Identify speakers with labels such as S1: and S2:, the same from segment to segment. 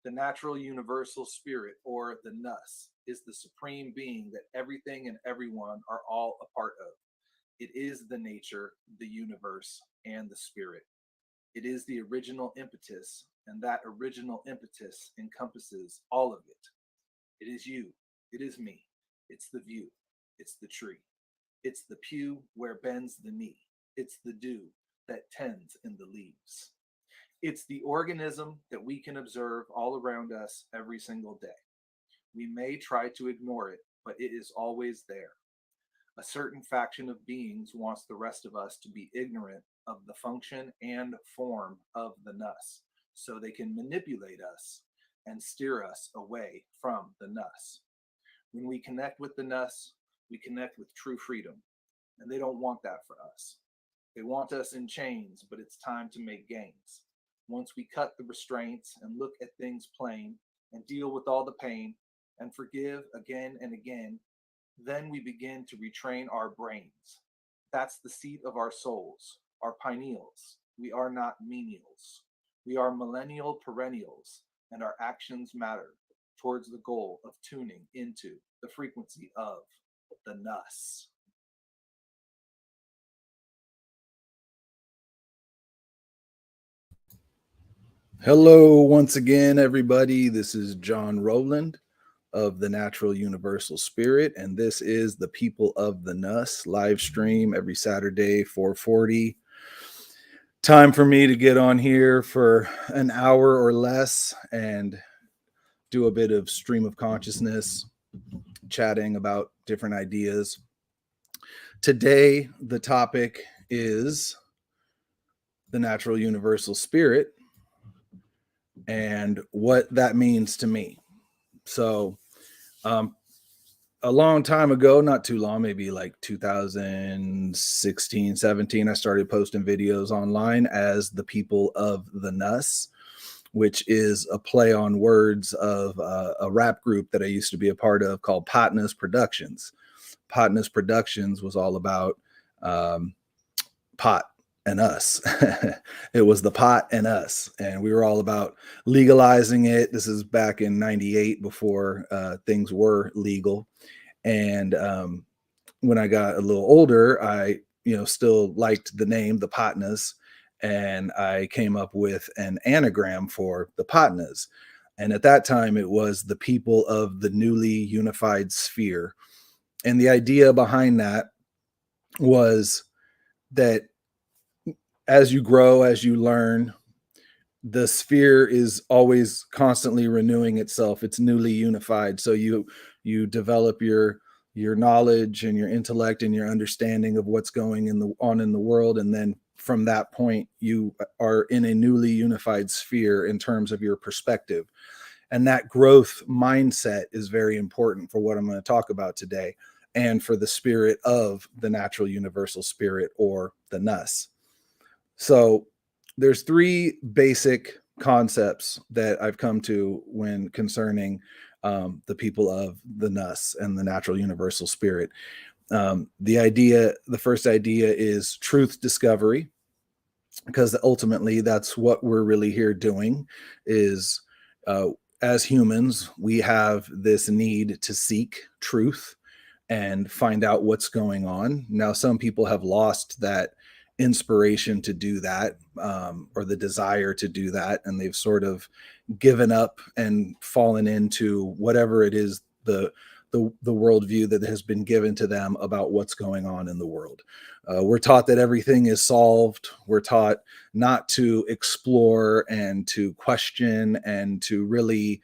S1: The natural universal spirit, or the NUS, is the supreme being that everything and everyone are all a part of. It is the nature, the universe, and the spirit. It is the original impetus, and that original impetus encompasses all of it. It is you. It is me. It's the view. It's the tree. It's the pew where bends the knee. It's the dew that tends in the leaves. It's the organism that we can observe all around us every single day. We may try to ignore it, but it is always there. A certain faction of beings wants the rest of us to be ignorant of the function and form of the NUS, so they can manipulate us and steer us away from the NUS. When we connect with the NUS, we connect with true freedom, and they don't want that for us. They want us in chains, but it's time to make gains. Once we cut the restraints and look at things plain and deal with all the pain and forgive again and again, then we begin to retrain our brains. That's the seat of our souls, our pineals. We are not menials. We are millennial perennials, and our actions matter towards the goal of tuning into the frequency of the NUS. Hello, once again, everybody. This is John Roeland of the Natural Universal Spirit, and this is the People of the NUS live stream every Saturday, 4:40. Time for me to get on here for an hour or less and do a bit of stream of consciousness, chatting about different ideas. Today, the topic is the Natural Universal Spirit and what that means to me. So, a long time ago, not too long, maybe like 2016, 17, I started posting videos online as the People of the NUS, which is a play on words of a rap group that I used to be a part of called NUS Productions. NUS Productions was all about pot and us. It was the pot and us, and we were all about legalizing it. This is back in 98 before things were legal. And when I got a little older, I still liked the name, the Patnas, and I came up with an anagram for the Patnas. And at that time, it was the people of the newly unified sphere. And the idea behind that was that as you grow, as you learn, the sphere is always constantly renewing itself. It's newly unified. So you develop your knowledge and your intellect and your understanding of what's going on in the world. And then from that point, you are in a newly unified sphere in terms of your perspective. And that growth mindset is very important for what I'm going to talk about today, and for the spirit of the Natural Universal Spirit, or the NUS. So there's three basic concepts that I've come to when concerning the people of the NUS and the Natural Universal Spirit. The first idea is truth discovery, because ultimately that's what we're really here doing. Is as humans, we have this need to seek truth and find out what's going on. Now, some people have lost that inspiration to do that, or the desire to do that, and they've sort of given up and fallen into whatever it is, the worldview that has been given to them about what's going on in the world. We're taught that everything is solved. We're taught not to explore and to question and to really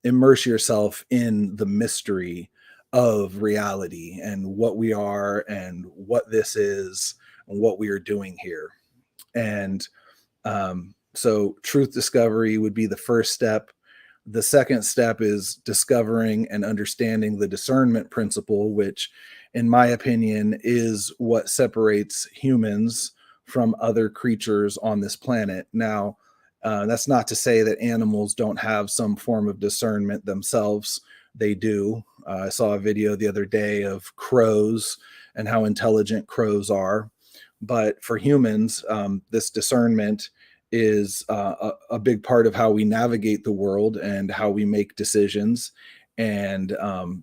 S1: immerse yourself in the mystery of reality and what we are and what this is and what we are doing here. And so truth discovery would be the first step. The second step is discovering and understanding the discernment principle, which, in my opinion, is what separates humans from other creatures on this planet. Now, that's not to say that animals don't have some form of discernment themselves. They do. I saw a video the other day of crows and how intelligent crows are. But for humans, this discernment is a big part of how we navigate the world and how we make decisions. And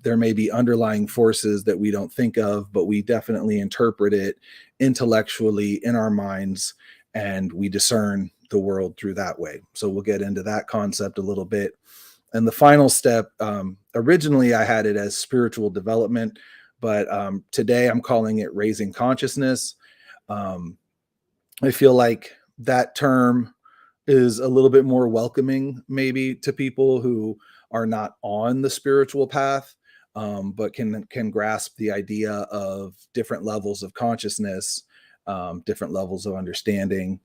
S1: there may be underlying forces that we don't think of, but we definitely interpret it intellectually in our minds, and we discern the world through that way. So we'll get into that concept a little bit. And the final step, originally I had it as spiritual development, but today I'm calling it raising consciousness. Um, I feel like that term is a little bit more welcoming, maybe, to people who are not on the spiritual path, but can grasp the idea of different levels of consciousness, different levels of understanding.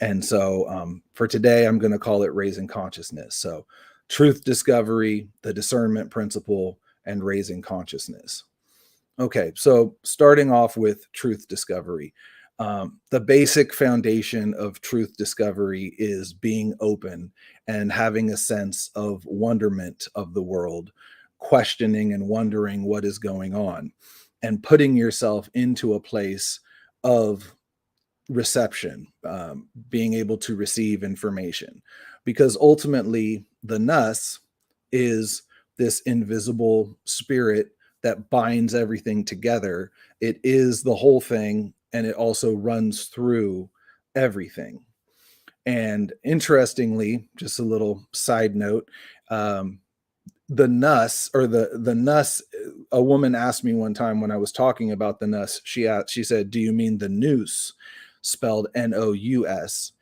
S1: And so, for today, I'm going to call it raising consciousness. So, truth discovery, the discernment principle, and raising consciousness. Okay, so starting off with truth discovery. The basic foundation of truth discovery is being open and having a sense of wonderment of the world, questioning and wondering what is going on, and putting yourself into a place of reception, being able to receive information. Because ultimately, the NUS is this invisible spirit that binds everything together. It is the whole thing, and it also runs through everything. And interestingly, just a little side note, the NUS, or the NUS, a woman asked me one time when I was talking about the NUS, she said, "Do you mean the noose, spelled NOUS?"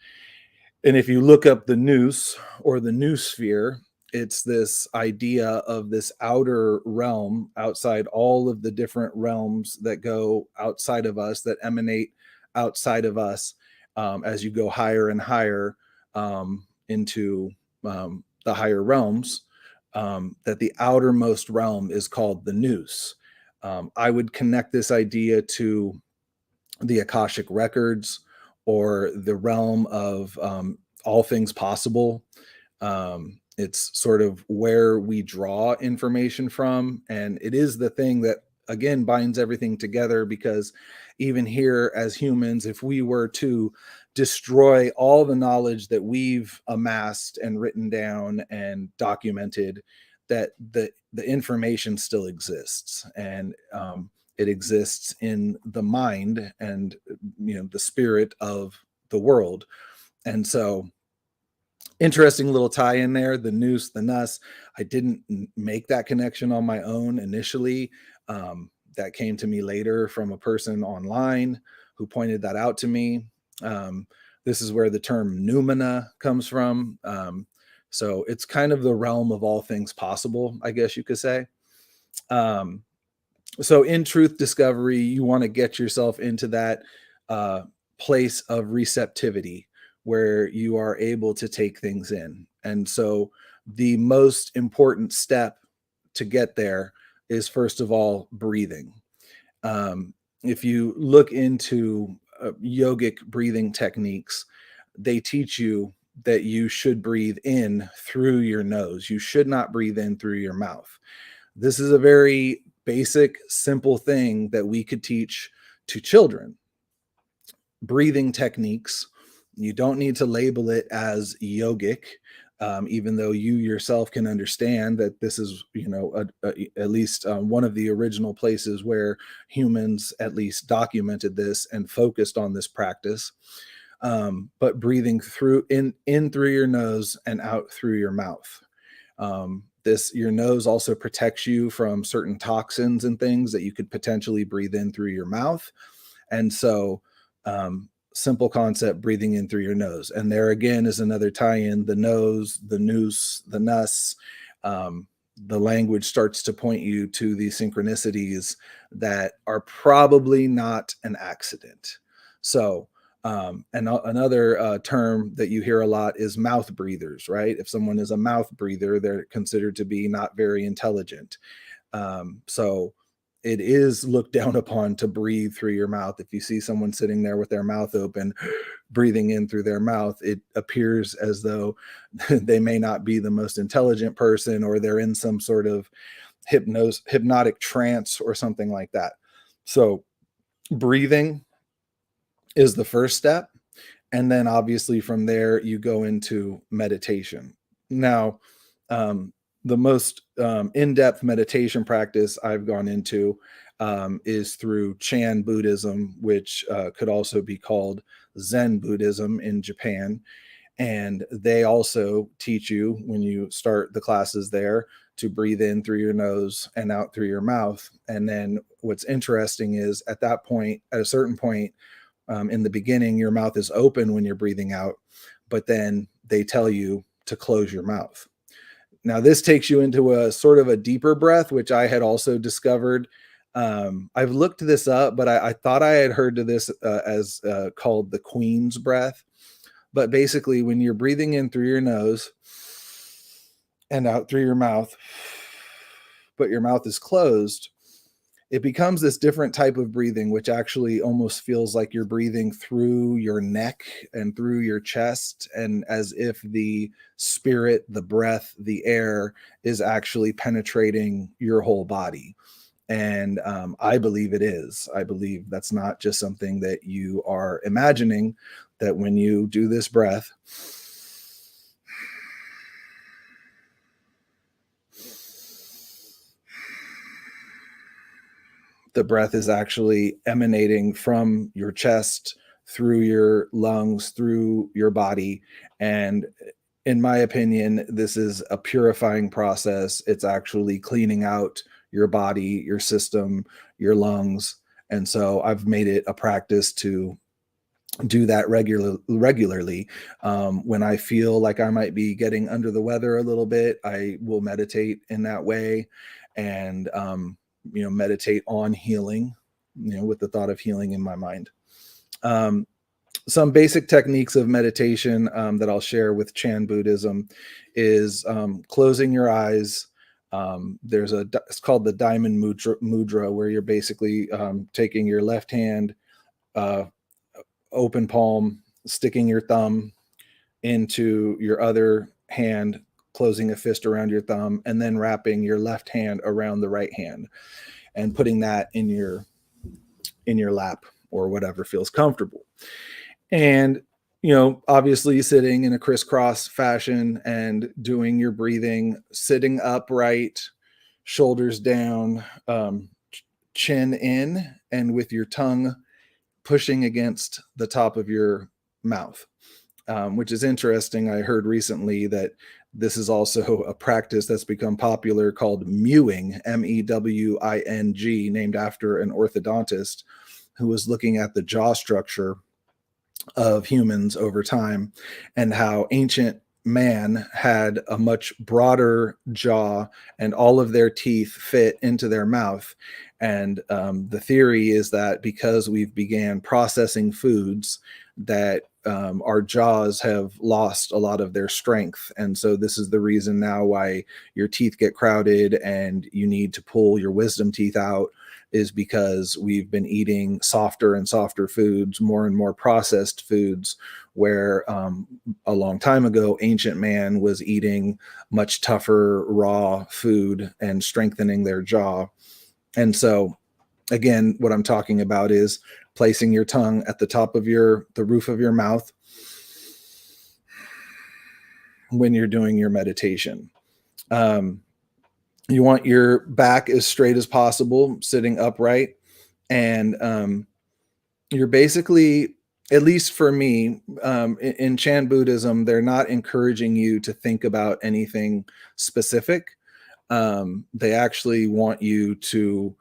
S1: And if you look up the nous or the noosphere, it's this idea of this outer realm outside all of the different realms that go outside of us, that emanate outside of us, as you go higher and higher, into the higher realms. That the outermost realm is called the nous. I would connect this idea to the Akashic records, or the realm of all things possible. It's sort of where we draw information from, and it is the thing that, again, binds everything together. Because even here, as humans, if we were to destroy all the knowledge that we've amassed and written down and documented, that the information still exists, and it exists in the mind and, the spirit of the world. And so, interesting little tie in there, the noose, the nus. I didn't make that connection on my own initially. That came to me later from a person online who pointed that out to me. This is where the term noumena comes from. So it's kind of the realm of all things possible, I guess you could say. So in truth discovery, you want to get yourself into that place of receptivity where you are able to take things in. And so the most important step to get there is, first of all, breathing. If you look into yogic breathing techniques, they teach you that you should breathe in through your nose. You should not breathe in through your mouth. This is a very basic, simple thing that we could teach to children. Breathing techniques, you don't need to label it as yogic, even though you yourself can understand that this is, at least one of the original places where humans at least documented this and focused on this practice. But breathing in through your nose and out through your mouth. Your nose also protects you from certain toxins and things that you could potentially breathe in through your mouth. And so, simple concept, breathing in through your nose. And there again is another tie-in: the nose, the noose, the nus. The language starts to point you to these synchronicities that are probably not an accident. So, and another term that you hear a lot is mouth breathers, right? If someone is a mouth breather, they're considered to be not very intelligent. So it is looked down upon to breathe through your mouth. If you see someone sitting there with their mouth open, breathing in through their mouth, it appears as though they may not be the most intelligent person, or they're in some sort of hypnotic trance or something like that. So breathing is the first step. And then obviously from there, you go into meditation. Now, the most in-depth meditation practice I've gone into is through Chan Buddhism, which could also be called Zen Buddhism in Japan. And they also teach you, when you start the classes there, to breathe in through your nose and out through your mouth. And then what's interesting is at that point, at a certain point, in the beginning, your mouth is open when you're breathing out, but then they tell you to close your mouth. Now, this takes you into a sort of a deeper breath, which I had also discovered. I've looked this up, but I thought I had heard to this as called the Queen's breath. But basically, when you're breathing in through your nose and out through your mouth, but your mouth is closed, it becomes this different type of breathing, which actually almost feels like you're breathing through your neck and through your chest, and as if the spirit, the breath, the air is actually penetrating your whole body. And I believe it is. I believe that's not just something that you are imagining, that when you do this breath, the breath is actually emanating from your chest, through your lungs, through your body. And in my opinion, this is a purifying process. It's actually cleaning out your body, your system, your lungs. And so I've made it a practice to do that regularly. When I feel like I might be getting under the weather a little bit, I will meditate in that way, and meditate on healing, with the thought of healing in my mind. Some basic techniques of meditation that I'll share with Chan Buddhism is closing your eyes. It's called the diamond mudra, where you're basically taking your left hand, open palm, sticking your thumb into your other hand, closing a fist around your thumb, and then wrapping your left hand around the right hand and putting that in your lap or whatever feels comfortable. And obviously sitting in a crisscross fashion and doing your breathing, sitting upright, shoulders down, chin in, and with your tongue pushing against the top of your mouth, which is interesting. I heard recently that this is also a practice that's become popular called mewing, Mewing, named after an orthodontist who was looking at the jaw structure of humans over time, and how ancient man had a much broader jaw and all of their teeth fit into their mouth. And the theory is that because we've began processing foods, that our jaws have lost a lot of their strength. And so this is the reason now why your teeth get crowded and you need to pull your wisdom teeth out, is because we've been eating softer and softer foods, more and more processed foods, where a long time ago, ancient man was eating much tougher, raw food and strengthening their jaw. And so, again, what I'm talking about is placing your tongue at the top of the roof of your mouth when you're doing your meditation. You want your back as straight as possible, sitting upright. And you're basically, at least for me, in Chan Buddhism, they're not encouraging you to think about anything specific. They actually want you to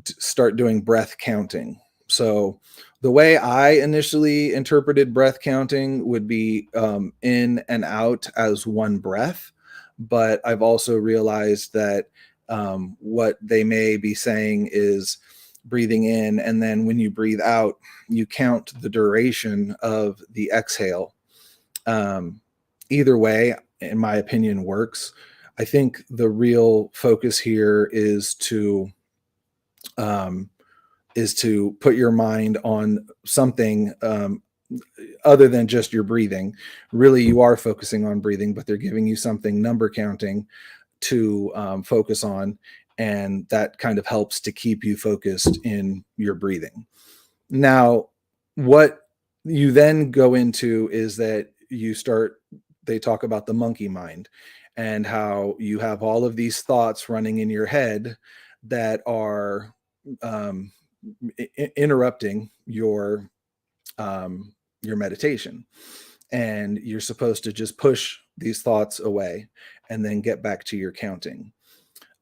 S1: start doing breath counting. So the way I initially interpreted breath counting would be in and out as one breath. But I've also realized that what they may be saying is breathing in, and then when you breathe out, you count the duration of the exhale. Either way, in my opinion, works. I think the real focus here is to put your mind on something other than just your breathing. Really, you are focusing on breathing, but they're giving you something number counting to focus on, and that kind of helps to keep you focused in your breathing. Now, what you then go into is that they talk about the monkey mind and how you have all of these thoughts running in your head that are um, interrupting your meditation, and you're supposed to just push these thoughts away and then get back to your counting.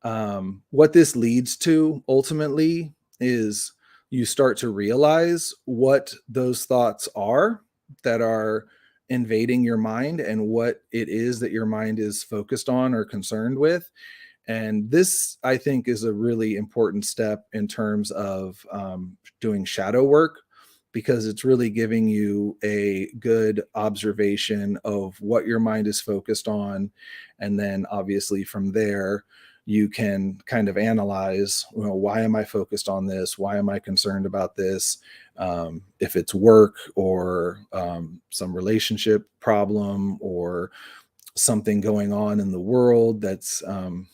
S1: What this leads to ultimately is you start to realize what those thoughts are that are invading your mind and what it is that your mind is focused on or concerned with. And this, I think, is a really important step in terms of doing shadow work, because it's really giving you a good observation of what your mind is focused on. And then obviously from there, you can kind of analyze, why am I focused on this? Why am I concerned about this? If it's work or some relationship problem or something going on in the world that's um,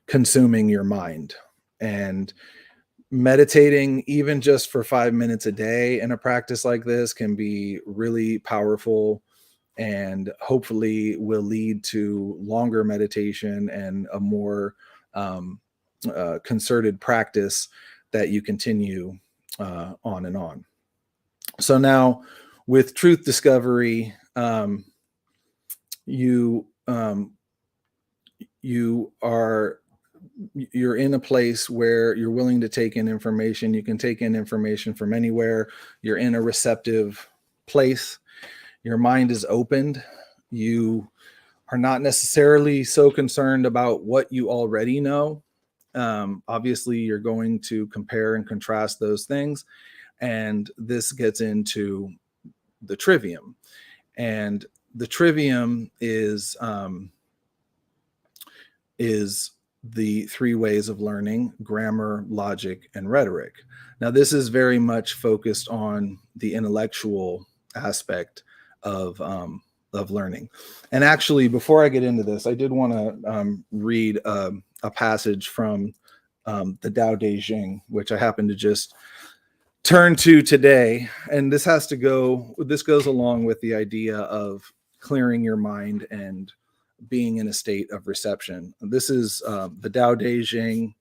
S1: consuming your mind. And meditating, even just for 5 minutes a day in a practice like this, can be really powerful and hopefully will lead to longer meditation and a more concerted practice that you continue on and on. So now with truth discovery, you you're in a place where you're willing to take in information. You can take in information from anywhere. You're in a receptive place. Your mind is opened. You are not necessarily so concerned about what you already know. Obviously, you're going to compare and contrast those things. And this gets into the trivium. And the trivium is the three ways of learning: grammar, logic, and rhetoric. Now, this is very much focused on the intellectual aspect of learning. And actually, before I get into this, I did want to read a passage from the Tao Te Ching, which I happen to just turn to today. And this goes along with the idea of clearing your mind and being in a state of reception. This is the Tao Te Ching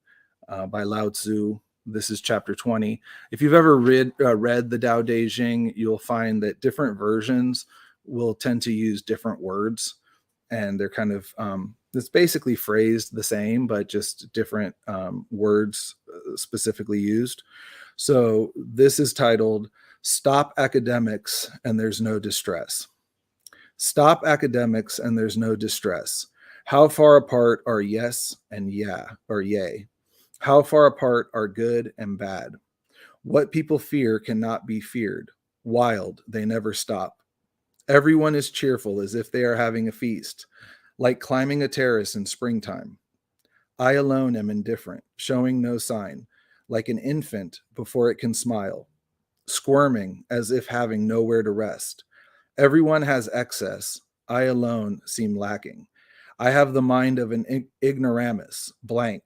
S1: by Lao Tzu. This is chapter 20. If you've ever read the Tao Te Ching, you'll find that different versions will tend to use different words, and they're kind of it's basically phrased the same, but just different words specifically used. So this is titled, "Stop Academics and There's No Distress." Stop academics and there's no distress. How far apart are yes and yeah or yay? How far apart are good and bad? What people fear cannot be feared. Wild, they never stop. Everyone is cheerful as if they are having a feast, like climbing a terrace in springtime. I alone am indifferent, showing no sign, like an infant before it can smile, squirming as if having nowhere to rest. Everyone has excess. I alone seem lacking. I have the mind of an ignoramus, blank.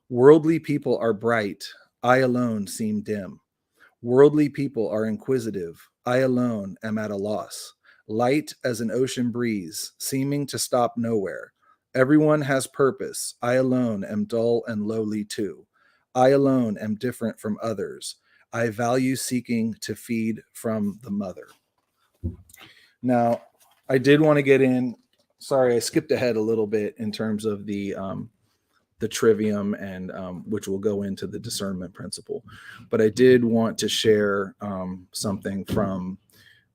S1: Worldly people are bright. I alone seem dim. Worldly people are inquisitive. I alone am at a loss. Light as an ocean breeze, seeming to stop nowhere. Everyone has purpose. I alone am dull and lowly too. I alone am different from others. I value seeking to feed from the mother. Now, I did want to get in. Sorry, I skipped ahead a little bit in terms of the trivium, and which will go into the discernment principle. But I did want to share something from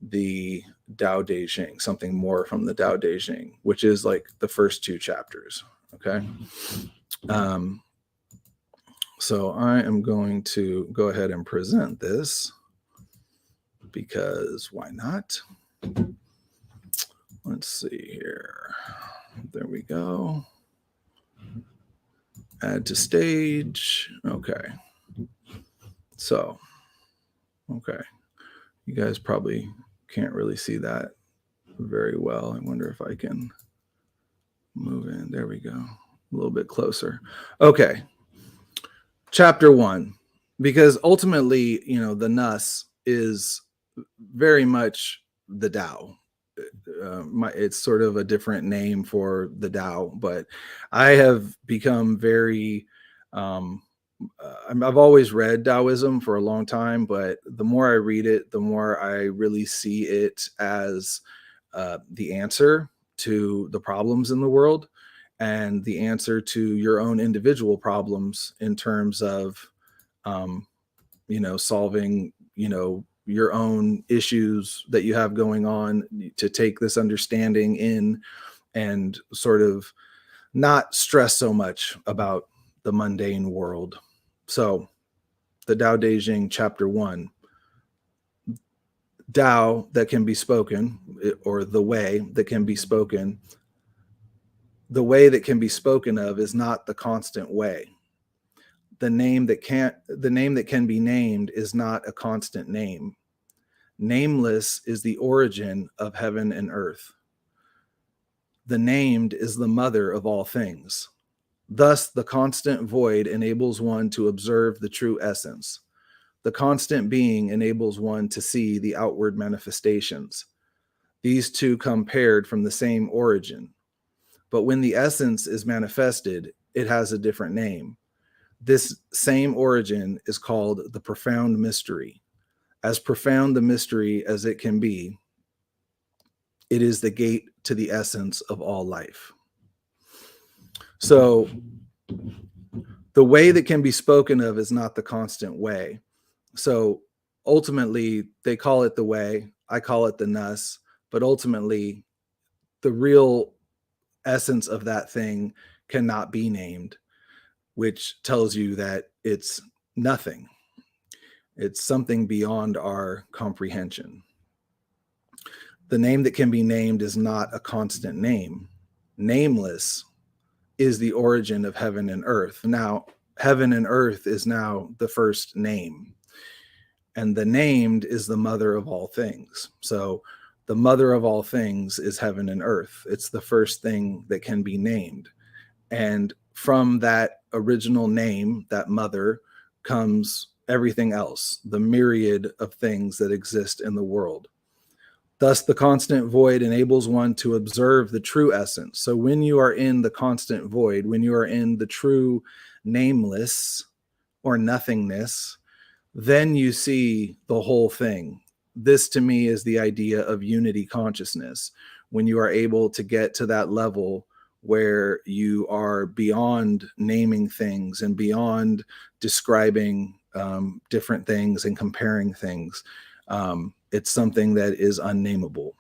S1: the Tao Te Ching, something more from the Tao Te Ching, which is like the first two chapters. Okay. So I am going to go ahead and present this because why not? Let's see here. There we go. Add to stage. Okay. So, okay. You guys probably can't really see that very well. I wonder if I can move in. There we go. A little bit closer. Okay. Chapter 1. because ultimately, the NUS is very much the Tao. It's sort of a different name for the Tao, but I have become very, I've always read Taoism for a long time, but the more I read it, the more I really see it as the answer to the problems in the world and the answer to your own individual problems in terms of, um, solving, your own issues that you have going on, to take this understanding in and sort of not stress so much about the mundane world. So, the Tao Te Ching, Chapter 1, Tao that can be spoken, or the way that can be spoken, the way that can be spoken of is not the constant way. The name that can be named is not a constant name. Nameless is the origin of heaven and earth. The named is the mother of all things. Thus, the constant void enables one to observe the true essence. The constant being enables one to see the outward manifestations. These two come paired from the same origin. But when the essence is manifested, it has a different name. This same origin is called the profound mystery. As profound the mystery as it can be, it is the gate to the essence of all life. So, the way that can be spoken of is not the constant way. So, ultimately, they call it the way, I call it the NUS, but ultimately, the real essence of that thing cannot be named, which tells you that it's nothing. It's something beyond our comprehension. The name that can be named is not a constant name. Nameless is the origin of heaven and earth. Now, heaven and earth is now the first name, and the named is the mother of all things. So the mother of all things is heaven and earth. It's the first thing that can be named. And from that original name, that mother, comes everything else, the myriad of things that exist in the world. Thus, the constant void enables one to observe the true essence. So when you are in the constant void, when you are in the true nameless or nothingness, then you see the whole thing. This, to me, is the idea of unity consciousness. When you are able to get to that level where you are beyond naming things and beyond describing different things and comparing things, it's something that is unnameable.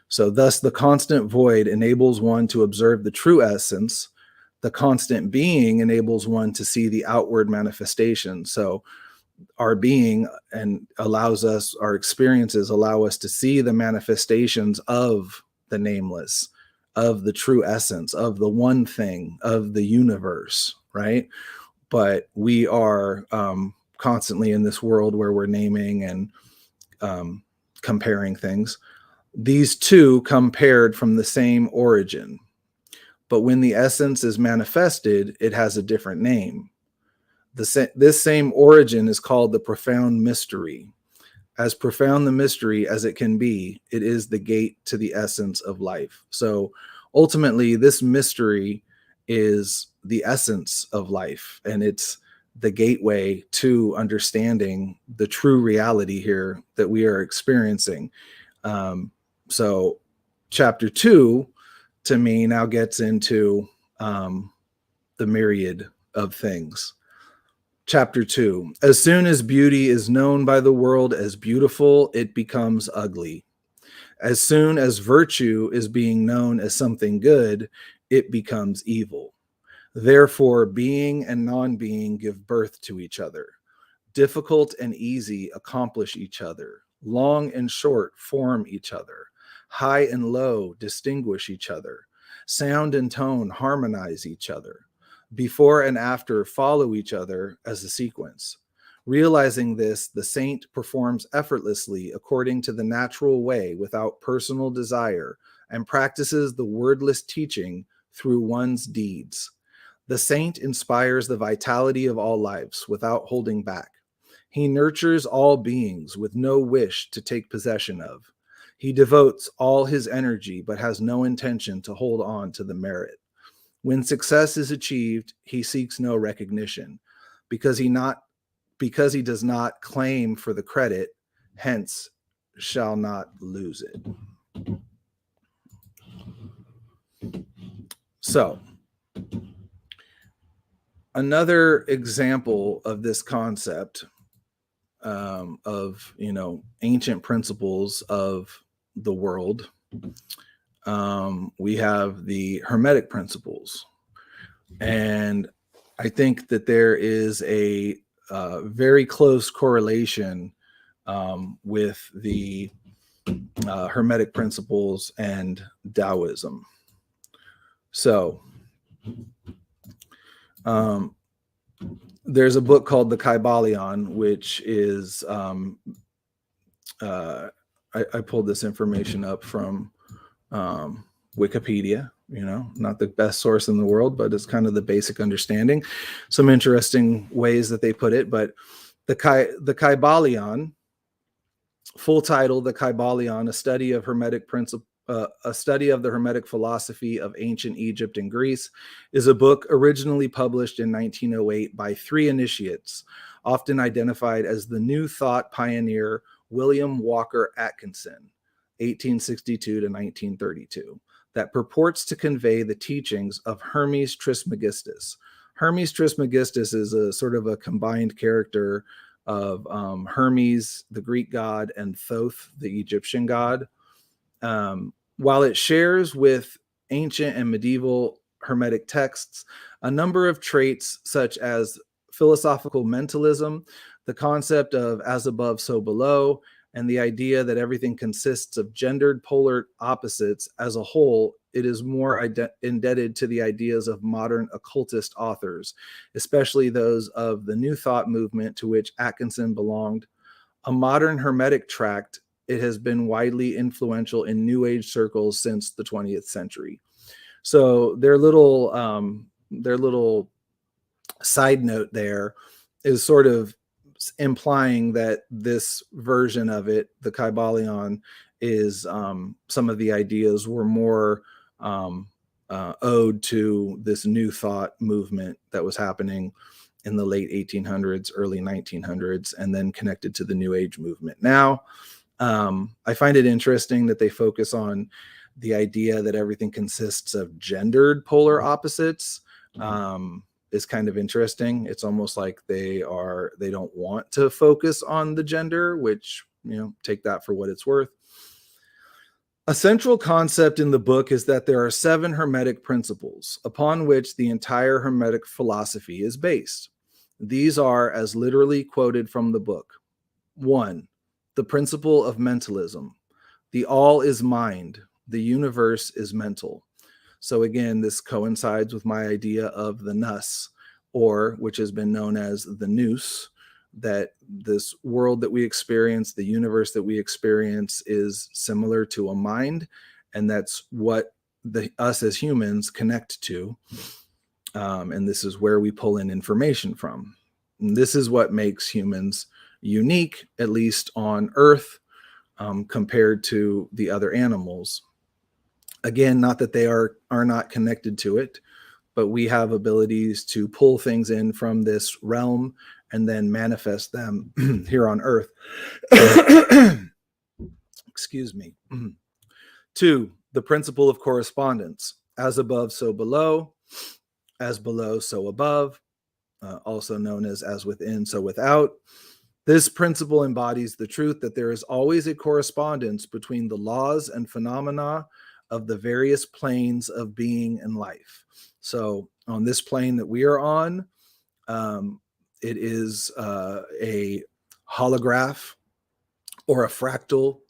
S1: So thus, the constant void enables one to observe the true essence. The constant being enables one to see the outward manifestation. So our being and allows us, our experiences allow us to see the manifestations of the nameless, of the true essence, of the one thing, of the universe, right? But we are constantly in this world where we're naming and comparing things. These two come paired from the same origin. But when the essence is manifested, it has a different name. This same origin is called the profound mystery. As profound the mystery as it can be, it is the gate to the essence of life. So ultimately, this mystery is the essence of life, and it's the gateway to understanding the true reality here that we are experiencing. So chapter 2, to me, now gets into the myriad of things. Chapter 2, as soon as beauty is known by the world as beautiful, it becomes ugly. As soon as virtue is being known as something good, it becomes evil. Therefore, being and non-being give birth to each other. Difficult and easy accomplish each other. Long and short form each other. High and low distinguish each other. Sound and tone harmonize each other. Before and after follow each other as a sequence. Realizing this, the saint performs effortlessly according to the natural way without personal desire and practices the wordless teaching through one's deeds. The saint inspires the vitality of all lives without holding back. He nurtures all beings with no wish to take possession of. He devotes all his energy but has no intention to hold on to the merit. When success is achieved, he seeks no recognition because he does not claim for the credit, hence shall not lose it. So, another example of this concept of ancient principles of the world, we have the Hermetic principles, and I think that there is a very close correlation with the Hermetic principles and Taoism. So, there's a book called the Kybalion, which is I pulled this information up from Wikipedia. Not the best source in the world, but it's kind of the basic understanding. Some interesting ways that they put it, but the Kybalion, full title, The Kybalion, a study of the Hermetic philosophy of ancient Egypt and Greece, is a book originally published in 1908 by three initiates, often identified as the New Thought pioneer William Walker Atkinson, 1862 to 1932, that purports to convey the teachings of Hermes Trismegistus. Hermes Trismegistus is a sort of a combined character of Hermes, the Greek god, and Thoth, the Egyptian god. While it shares with ancient and medieval Hermetic texts a number of traits such as philosophical mentalism, the concept of as above, so below, and the idea that everything consists of gendered polar opposites as a whole, it is more indebted to the ideas of modern occultist authors, especially those of the New Thought movement to which Atkinson belonged. A modern Hermetic tract, it has been widely influential in New Age circles since the 20th century. So their little side note there is sort of implying that this version of it, the Kybalion, is some of the ideas were more owed to this New Thought movement that was happening in the late 1800s, early 1900s, and then connected to the New Age movement. Now, I find it interesting that they focus on the idea that everything consists of gendered polar opposites. Is kind of interesting. It's almost like they don't want to focus on the gender, which, take that for what it's worth. A central concept in the book is that there are 7 Hermetic principles upon which the entire Hermetic philosophy is based. These are as literally quoted from the book. 1, the principle of mentalism. The all is mind. The universe is mental. So again, this coincides with my idea of the NUS, or which has been known as the NUS, that this world that we experience, the universe that we experience, is similar to a mind, and that's what us as humans connect to. And this is where we pull in information from. And this is what makes humans unique, at least on Earth, compared to the other animals. Again, not that they are not connected to it, but we have abilities to pull things in from this realm and then manifest them here on Earth. Excuse me. 2, the principle of correspondence. As above, so below. As below, so above. Also known as within, so without. This principle embodies the truth that there is always a correspondence between the laws and phenomena of the various planes of being and life. So on this plane that we are on, it is a holograph or a fractal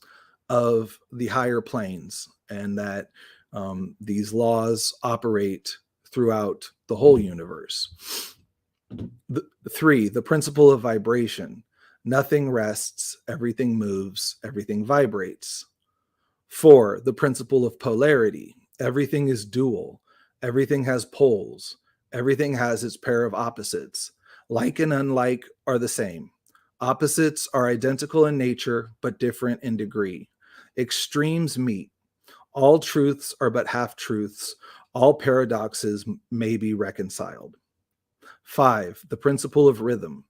S1: of the higher planes, and that these laws operate throughout the whole universe. 3, the principle of vibration. Nothing rests, everything moves, everything vibrates. 4, the principle of polarity. Everything is dual. Everything has poles. Everything has its pair of opposites. Like and unlike are the same. Opposites are identical in nature, but different in degree. Extremes meet. All truths are but half-truths. All paradoxes may be reconciled. 5, the principle of rhythm.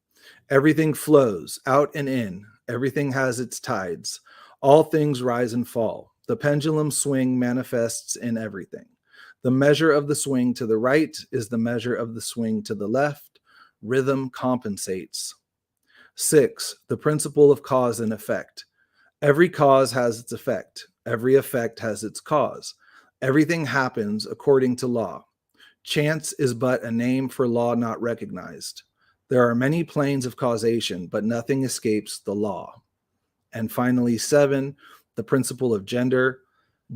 S1: Everything flows out and in. Everything has its tides. All things rise and fall. The pendulum swing manifests in everything. The measure of the swing to the right is the measure of the swing to the left. Rhythm compensates. 6, the principle of cause and effect. Every cause has its effect. Every effect has its cause. Everything happens according to law. Chance is but a name for law not recognized. There are many planes of causation, but nothing escapes the law. And finally, 7, the principle of gender.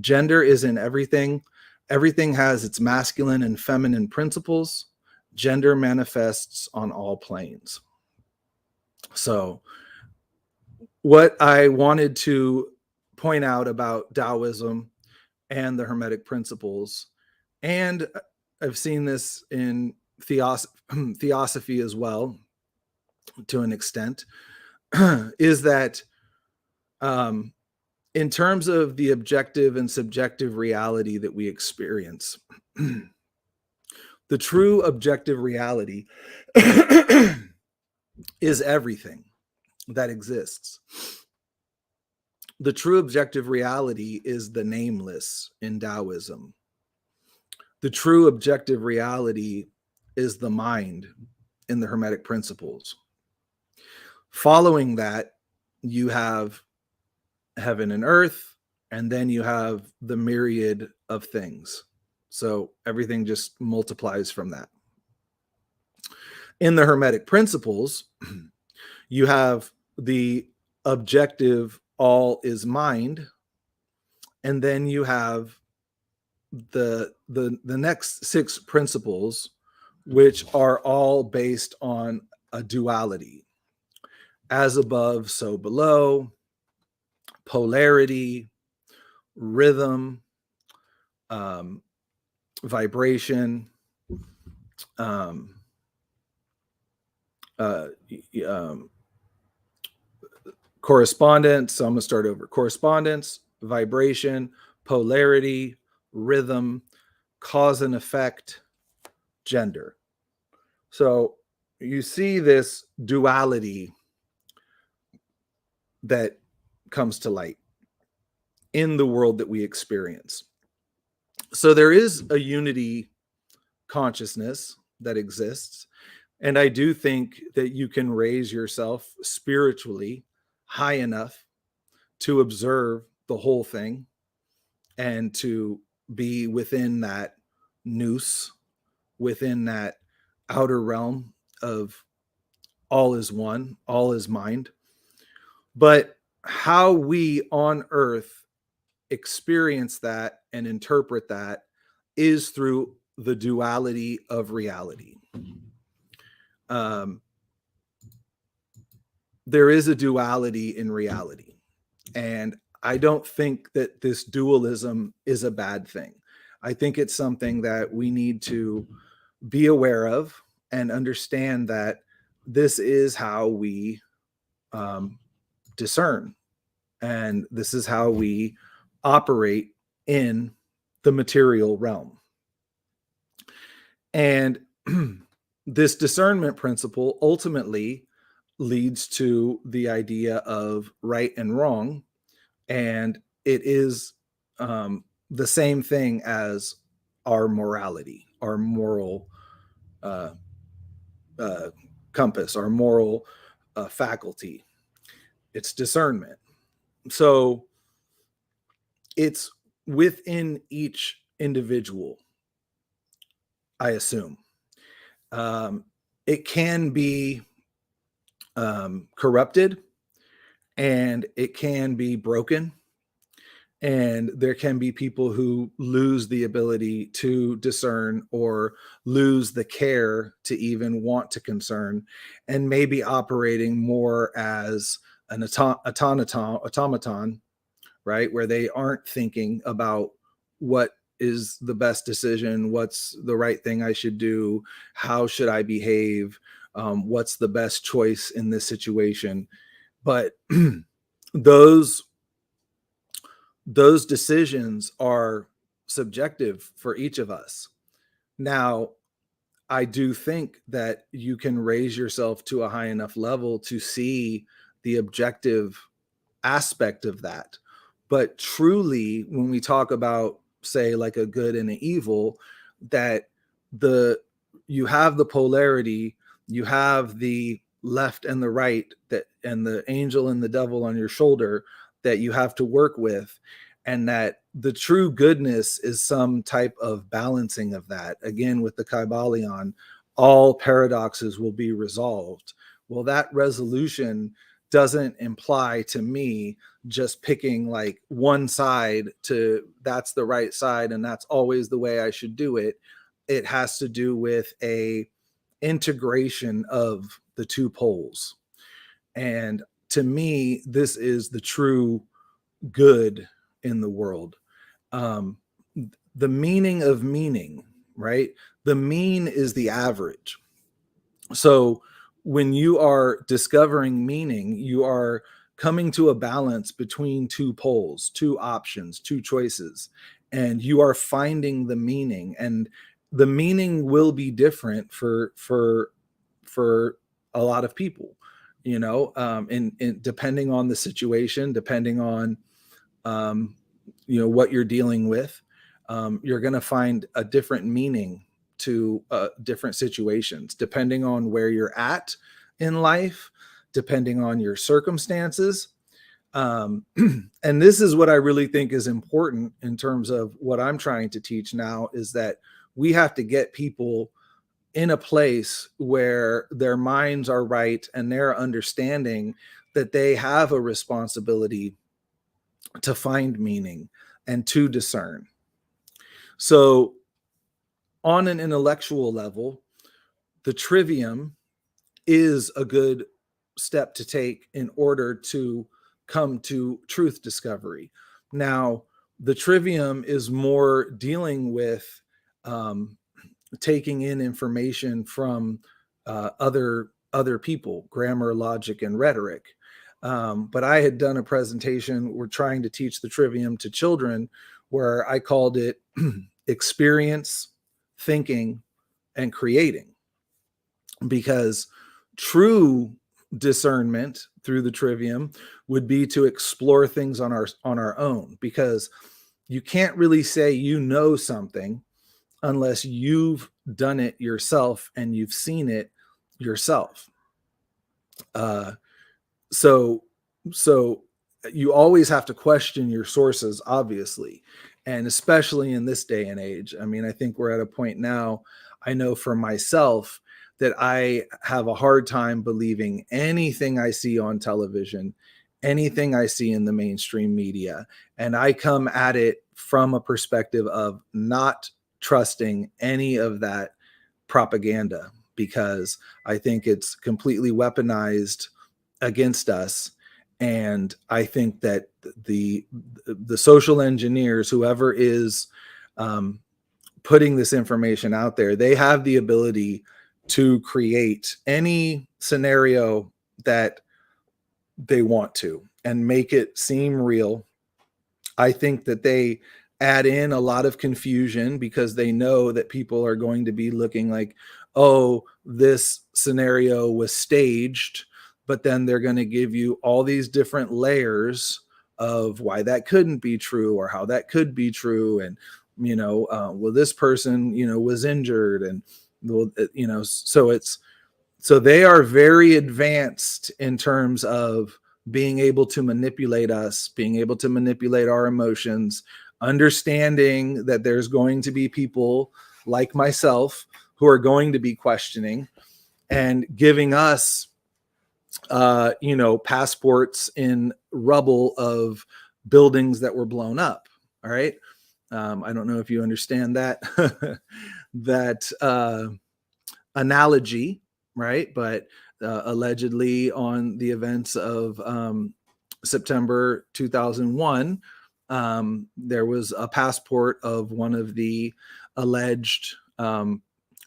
S1: Gender is in everything. Everything has its masculine and feminine principles. Gender manifests on all planes. So, what I wanted to point out about Taoism and the Hermetic principles, and I've seen this in theosophy as well, to an extent, is that in terms of the objective and subjective reality that we experience, the true objective reality is everything that exists. The true objective reality is the nameless in Taoism. The true objective reality is the mind in the Hermetic principles. Following that, you have heaven and earth, and then you have the myriad of things. So everything just multiplies from that. In the Hermetic principles, you have the objective all is mind, and then you have the next 6 principles, which are all based on a duality: as above, so below, polarity, rhythm, vibration, correspondence. So I'm going to start over. Correspondence, vibration, polarity, rhythm, cause and effect, gender. So you see this duality that comes to light in the world that we experience. So there is a unity consciousness that exists. And I do think that you can raise yourself spiritually high enough to observe the whole thing and to be within that NUS, within that outer realm of all is one, all is mind. But how we on earth experience that and interpret that is through the duality of reality. There is a duality in reality. And I don't think that this dualism is a bad thing. I think it's something that we need to be aware of and understand that this is how we discern. And this is how we operate in the material realm. And this discernment principle ultimately leads to the idea of right and wrong. And it is the same thing as our morality, our moral compass, our moral faculty. It's discernment. So it's within each individual, I assume. It can be corrupted, and it can be broken, and there can be people who lose the ability to discern or lose the care to even want to concern, and maybe operating more as an automaton, right? Where they aren't thinking about what is the best decision, what's the right thing I should do, how should I behave, what's the best choice in this situation. But those decisions are subjective for each of us. Now, I do think that you can raise yourself to a high enough level to see the objective aspect of that. But truly, when we talk about, say, like a good and an evil, that the you have the polarity, you have the left and the right, that and the angel and the devil on your shoulder that you have to work with, and that the true goodness is some type of balancing of that. Again, with the Kybalion, all paradoxes will be resolved. Well, that resolution doesn't imply to me just picking like one side to that's the right side and that's always the way I should do it. It has to do with a integration of the two poles. And to me, this is the true good in the world. Um, the meaning of meaning, right? The mean is the average. So when you are discovering meaning, you are coming to a balance between two poles, two options, two choices, and you are finding the meaning. And the meaning will be different for a lot of people, and depending on the situation, depending on what you're dealing with, you're going to find a different meaning to different situations, depending on where you're at in life, depending on your circumstances. And this is what I really think is important in terms of what I'm trying to teach now, is that we have to get people in a place where their minds are right and they're understanding that they have a responsibility to find meaning and to discern. So on an intellectual level, the trivium is a good step to take in order to come to truth discovery. Now, the trivium is more dealing with taking in information from other people, grammar, logic, and rhetoric. But I had done a presentation, we're trying to teach the trivium to children, where I called it experience, thinking, and creating. Because true discernment through the trivium would be to explore things on our own, because you can't really say you know something unless you've done it yourself and you've seen it yourself. So you always have to question your sources, obviously, and especially in this day and age. I mean, I think we're at a point now, I know for myself, that I have a hard time believing anything I see on television, anything I see in the mainstream media. And I come at it from a perspective of not trusting any of that propaganda, because I think it's completely weaponized against us. And I think that the social engineers, whoever is putting this information out there, they have the ability to create any scenario that they want to and make it seem real. I think that they add in a lot of confusion because they know that people are going to be looking like, oh, this scenario was staged, but then they're going to give you all these different layers of why that couldn't be true or how that could be true. And, well, this person, was injured, and, so they are very advanced in terms of being able to manipulate us, being able to manipulate our emotions, understanding that there's going to be people like myself who are going to be questioning, and giving us, passports in rubble of buildings that were blown up. All right. I don't know if you understand that, analogy, right? But allegedly on the events of September 2001, there was a passport of one of the alleged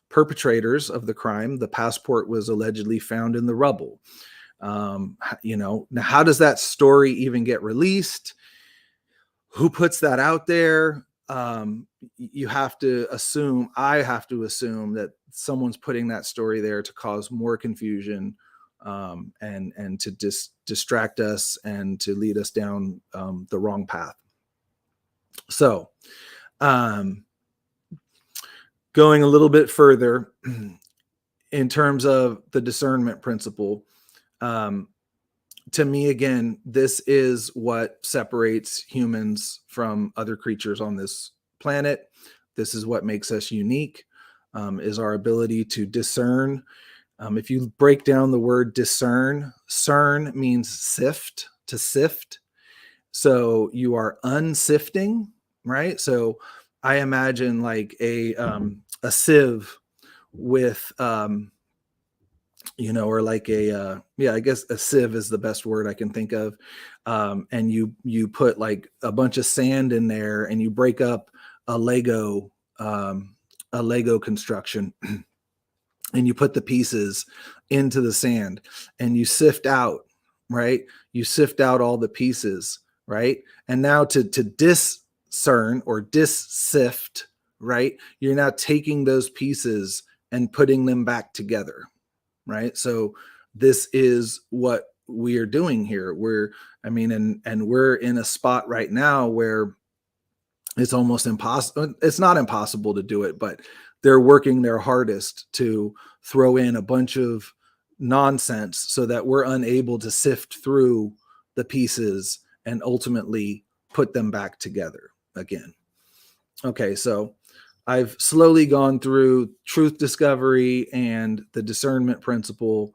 S1: perpetrators of the crime. The passport was allegedly found in the rubble. Now how does that story even get released? Who puts that out there? You have to assume, I have to assume that someone's putting that story there to cause more confusion, and to distract us and to lead us down the wrong path. So, going a little bit further in terms of the discernment principle, to me, again, this is what separates humans from other creatures on this planet. This is what makes us unique, is our ability to discern. If you break down the word discern, cern means sift, to sift. So you are unsifting, right? So I imagine like a sieve with, or like I guess a sieve is the best word I can think of. And you put like a bunch of sand in there and you break up a Lego construction and you put the pieces into the sand and you sift out, right? You sift out all the pieces, right? And now to discern or sift, right? You're now taking those pieces and putting them back together, right? So this is what we are doing here. We're in a spot right now where it's almost impossible. It's not impossible to do it, but they're working their hardest to throw in a bunch of nonsense so that we're unable to sift through the pieces and ultimately put them back together again. Okay, so I've slowly gone through truth discovery and the discernment principle.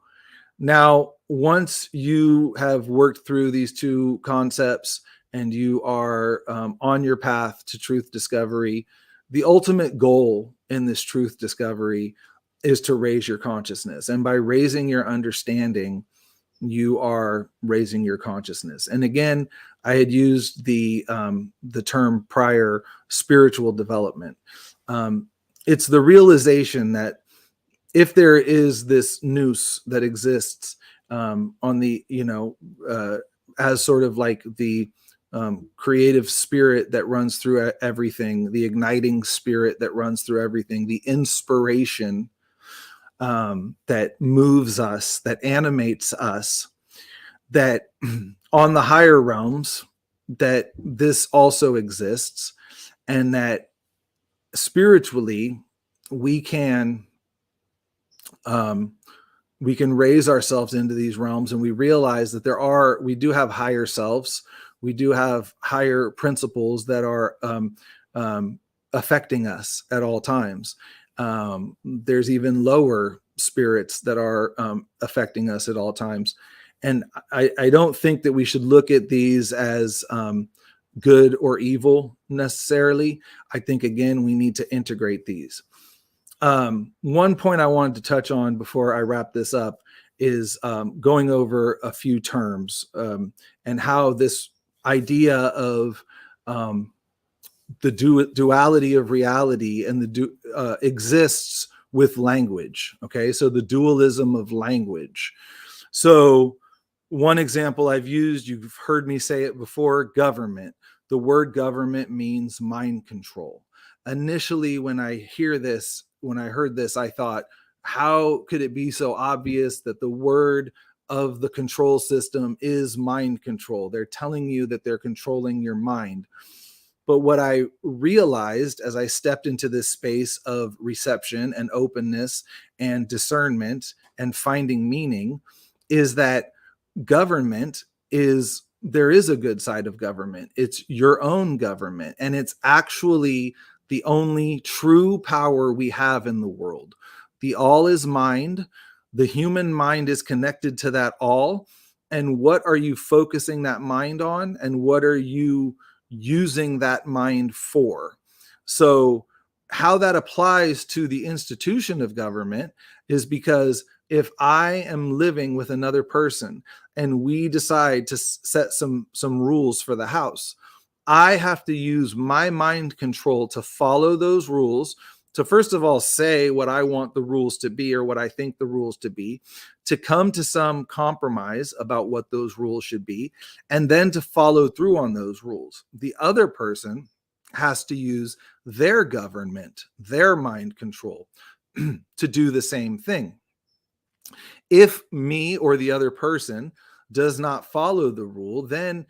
S1: Now, once you have worked through these two concepts and you are on your path to truth discovery, the ultimate goal in this truth discovery is to raise your consciousness. And by raising your understanding, you are raising your consciousness. And again, I had used the term prior, spiritual development. It's the realization that if there is this NUS that exists on the, as sort of like the creative spirit that runs through everything, the igniting spirit that runs through everything, the inspiration that moves us, that animates us, that on the higher realms, that this also exists, and that spiritually we can raise ourselves into these realms, and we realize that we do have higher selves, we do have higher principles that are affecting us at all times. There's even lower spirits that are affecting us at all times. And I don't think that we should look at these as good or evil necessarily. I think, again, we need to integrate these. One point I wanted to touch on before I wrap this up is going over a few terms and how this idea of the duality of reality and exists with language. Okay, so the dualism of language. So one example I've used, you've heard me say it before, government. The word government means mind control. Initially, when I heard this, I thought, how could it be so obvious that the word of the control system is mind control? They're telling you that they're controlling your mind. But what I realized as I stepped into this space of reception and openness and discernment and finding meaning is that there is a good side of government. It's your own government, and it's actually the only true power we have in the world. The all is mind. The human mind is connected to that all. And what are you focusing that mind on? And what are you using that mind for? So how that applies to the institution of government is because if I am living with another person and we decide to set some rules for the house, I have to use my mind control to follow those rules, first of all say what I want the rules to be or what I think the rules to be, to come to some compromise about what those rules should be, and then to follow through on those rules. The other person has to use their government, their mind control to do the same thing. If me or the other person does not follow the rule, then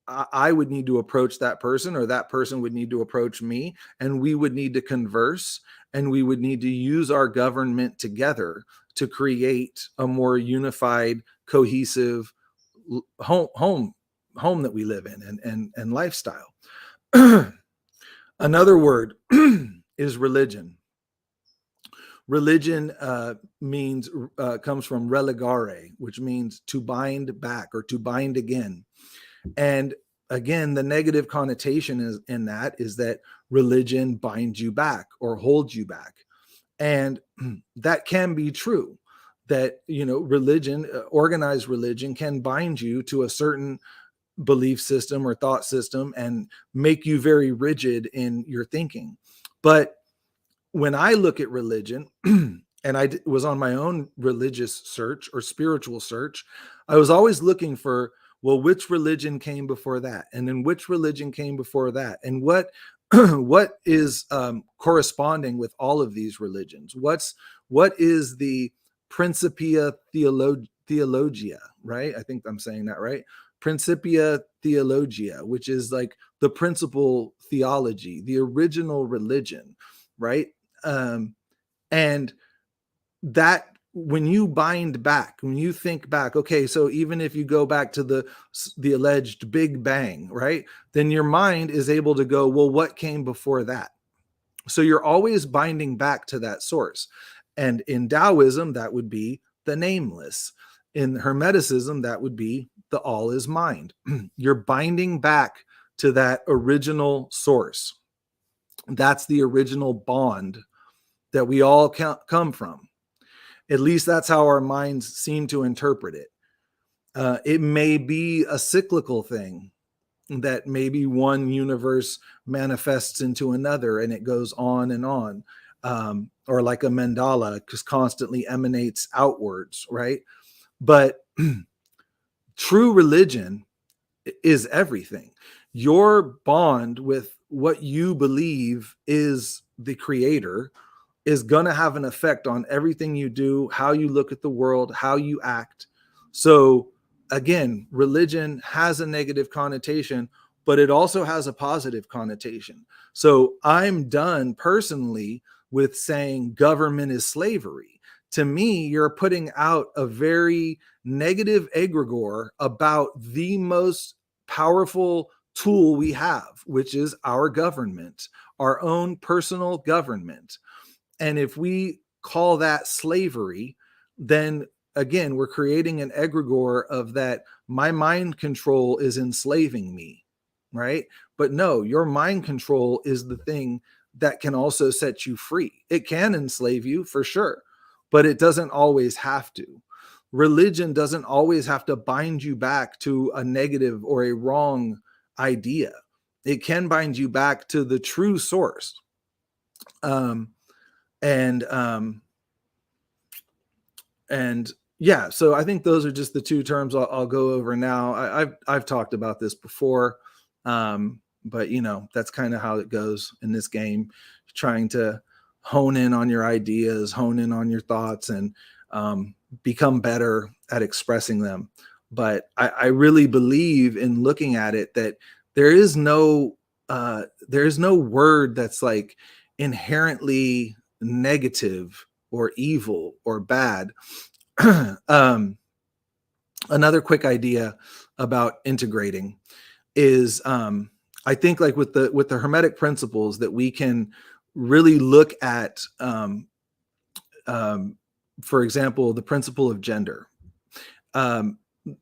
S1: I would need to approach that person, or that person would need to approach me, and we would need to converse, and we would need to use our government together to create a more unified, cohesive home that we live in, and lifestyle. Another word is religion. Religion comes from religare, which means to bind back or to bind again. And again, the negative connotation in that is that religion binds you back or holds you back. And that can be true, that, religion, organized religion, can bind you to a certain belief system or thought system and make you very rigid in your thinking. But when I look at religion, and I was on my own religious search or spiritual search, I was always looking for, well, which religion came before that? And then which religion came before that? And what is corresponding with all of these religions? What is the Principia Theologia, right? I think I'm saying that right. Principia Theologia, which is like the principal theology, the original religion, right? And that, when you bind back, when you think back, okay, so even if you go back to the alleged Big Bang, right, then your mind is able to go, well, what came before that? So you're always binding back to that source. And in Taoism, that would be the nameless. In Hermeticism, that would be the all is mind. You're binding back to that original source. That's the original bond that we all come from. At least that's how our minds seem to interpret it. It may be a cyclical thing, that maybe one universe manifests into another and it goes on and on. Or like a mandala, because constantly emanates outwards, right? But true religion is everything. Your bond with what you believe is the creator is going to have an effect on everything you do, how you look at the world, how you act. So again, religion has a negative connotation, but it also has a positive connotation. So I'm done personally with saying government is slavery. To me, you're putting out a very negative egregore about the most powerful tool we have, which is our government, our own personal government. And if we call that slavery, then again, we're creating an egregore of that my mind control is enslaving me, right? But no, your mind control is the thing that can also set you free. It can enslave you for sure, but it doesn't always have to. Religion doesn't always have to bind you back to a negative or a wrong idea. It can bind you back to the true source. And yeah, so I think those are just the two terms I'll go over now. I've talked about this before, but that's kind of how it goes in this game, trying to hone in on your ideas, hone in on your thoughts, and become better at expressing them. But I really believe in looking at it that there is no word that's like inherently negative or evil or bad. Another quick idea about integrating is I think like with the Hermetic principles that we can really look at, for example, the principle of gender.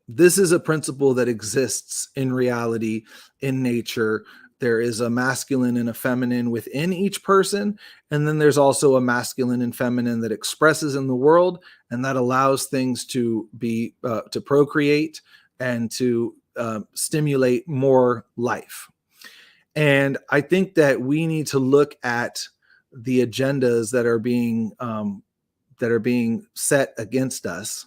S1: This is a principle that exists in reality, in nature. There is a masculine and a feminine within each person. And then there's also a masculine and feminine that expresses in the world, and that allows things to be, to procreate and to stimulate more life. And I think that we need to look at the agendas that are being set against us,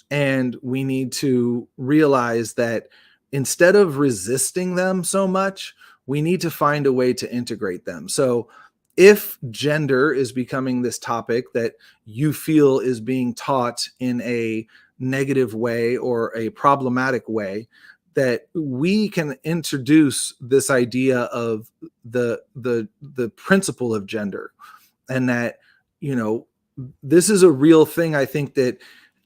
S1: and we need to realize that instead of resisting them so much, we need to find a way to integrate them. So if gender is becoming this topic that you feel is being taught in a negative way or a problematic way, that we can introduce this idea of the principle of gender, and that, you know, this is a real thing. I think that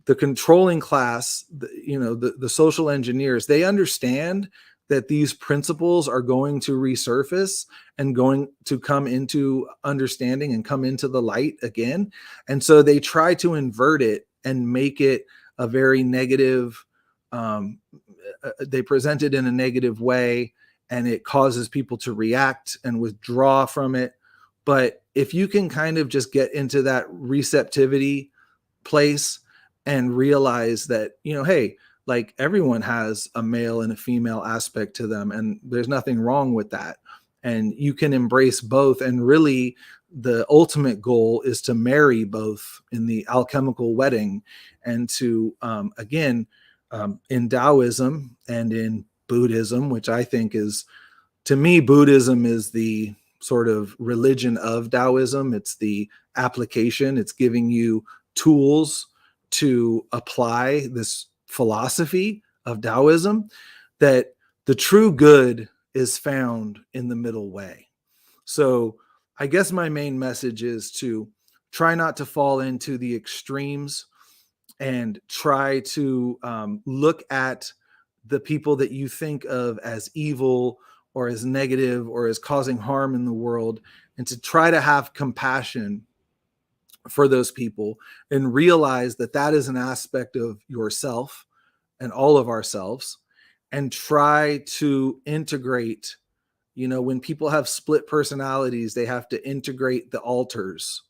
S1: the controlling class, the social engineers, they understand that these principles are going to resurface and going to come into understanding and come into the light again. And so they try to invert it and make it a very negative, um, they present it in a negative way, and it causes people to react and withdraw from it. But if you can kind of just get into that receptivity place and realize that, hey, like everyone has a male and a female aspect to them, and there's nothing wrong with that. And you can embrace both. And really, the ultimate goal is to marry both in the alchemical wedding, and to, again, in Taoism and in Buddhism, which I think is, to me, Buddhism is the sort of religion of Taoism. It's the application, it's giving you tools to apply this philosophy of Taoism, that the true good is found in the middle way. So I guess my main message is to try not to fall into the extremes, and try to look at the people that you think of as evil or as negative or as causing harm in the world, and to try to have compassion for those people, and realize that that is an aspect of yourself and all of ourselves, and try to integrate. When people have split personalities, they have to integrate the alters.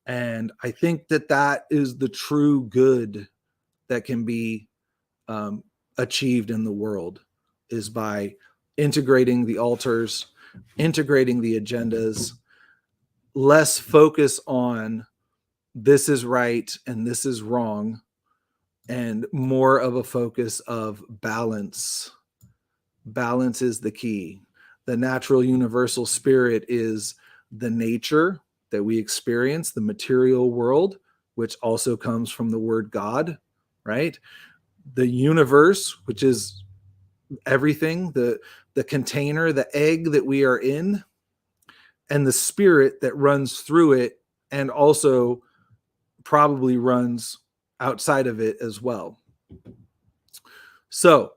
S1: And I think that that is the true good that can be achieved in the world, is by integrating the alters, integrating the agendas, less focus on this is right and this is wrong, and more of a focus of balance. Balance is the key. The natural universal spirit is the nature that we experience, the material world, which also comes from the word God, right? The universe, which is everything, the container, the egg that we are in, and the spirit that runs through it, and also probably runs outside of it as well. So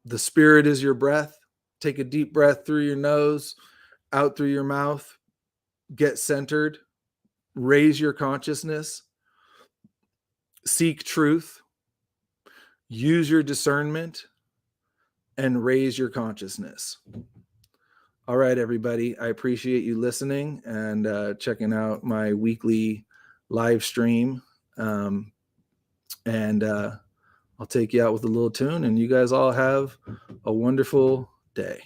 S1: the spirit is your breath. Take a deep breath through your nose, out through your mouth. Get centered. Raise your consciousness. Seek truth. Use your discernment, and raise your consciousness. All right, everybody. I appreciate you listening and checking out my weekly live stream. And I'll take you out with a little tune, and you guys all have a wonderful day.